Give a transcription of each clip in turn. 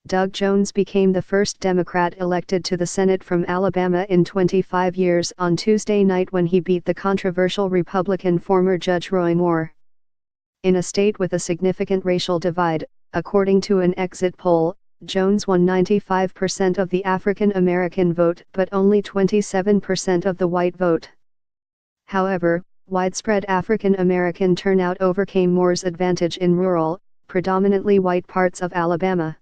Doug Jones became the first Democrat elected to the Senate from Alabama in 25 years on Tuesday night when he beat the controversial Republican former Judge Roy Moore. In a state with a significant racial divide, according to an exit poll, Jones won 95% of the African American vote but only 27% of the white vote. However, widespread African American turnout overcame Moore's advantage in rural, predominantly white parts of Alabama.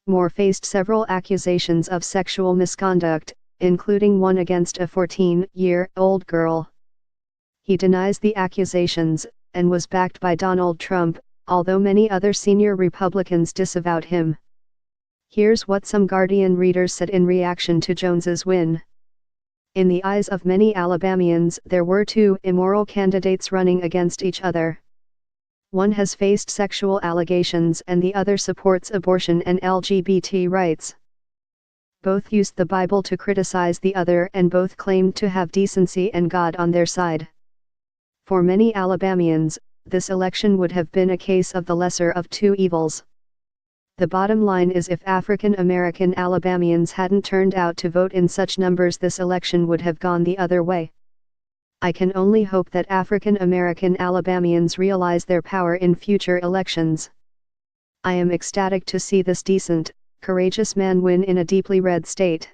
Moore faced several accusations of sexual misconduct, including one against a 14-year-old girl. He denies the accusations, and was backed by Donald Trump, although many other senior Republicans disavowed him. Here's what some Guardian readers said in reaction to Jones's win. In the eyes of many Alabamians, there were two immoral candidates running against each other. One has faced sexual allegations and the other supports abortion and LGBT rights. Both used the Bible to criticize the other and both claimed to have decency and God on their side. For many Alabamians, this election would have been a case of the lesser of two evils. The bottom line is if African American Alabamians hadn't turned out to vote in such numbers, this election would have gone the other way. I can only hope that African American Alabamians realize their power in future elections. I am ecstatic to see this decent, courageous man win in a deeply red state.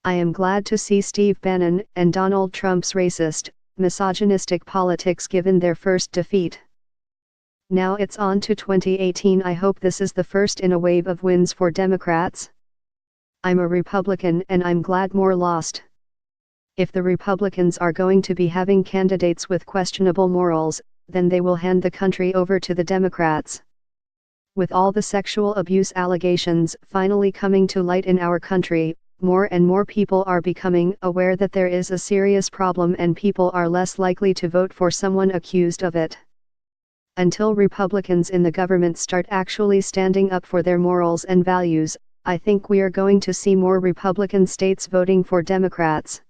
I am glad to see Steve Bannon and Donald Trump's racist, misogynistic politics given their first defeat. Now it's on to 2018. I hope this is the first in a wave of wins for Democrats. I'm a Republican and I'm glad Moore lost. If the Republicans are going to be having candidates with questionable morals, then they will hand the country over to the Democrats. With all the sexual abuse allegations finally coming to light in our country, more and more people are becoming aware that there is a serious problem and people are less likely to vote for someone accused of it. Until Republicans in the government start actually standing up for their morals and values, I think we are going to see more Republican states voting for Democrats.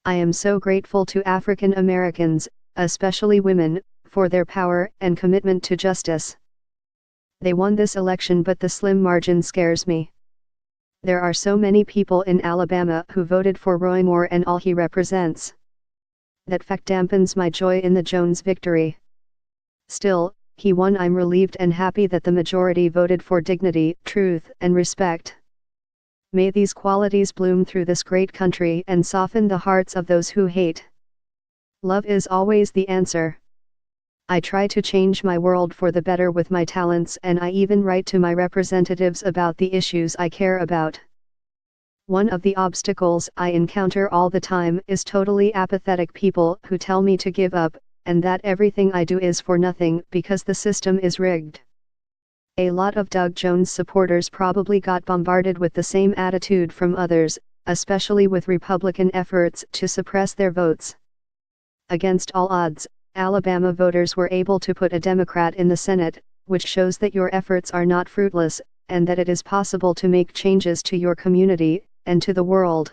I am so grateful to African Americans, especially women, for their power and commitment to justice. They won this election, but the slim margin scares me. There are so many people in Alabama who voted for Roy Moore and all he represents. That fact dampens my joy in the Jones victory. Still, he won. I'm relieved and happy that the majority voted for dignity, truth, and respect. May these qualities bloom through this great country and soften the hearts of those who hate. Love is always the answer. I try to change my world for the better with my talents, and I even write to my representatives about the issues I care about. One of the obstacles I encounter all the time is totally apathetic people who tell me to give up, and that everything I do is for nothing because the system is rigged. A lot of Doug Jones supporters probably got bombarded with the same attitude from others, especially with Republican efforts to suppress their votes. Against all odds, Alabama voters were able to put a Democrat in the Senate, which shows that your efforts are not fruitless, and that it is possible to make changes to your community, and to the world.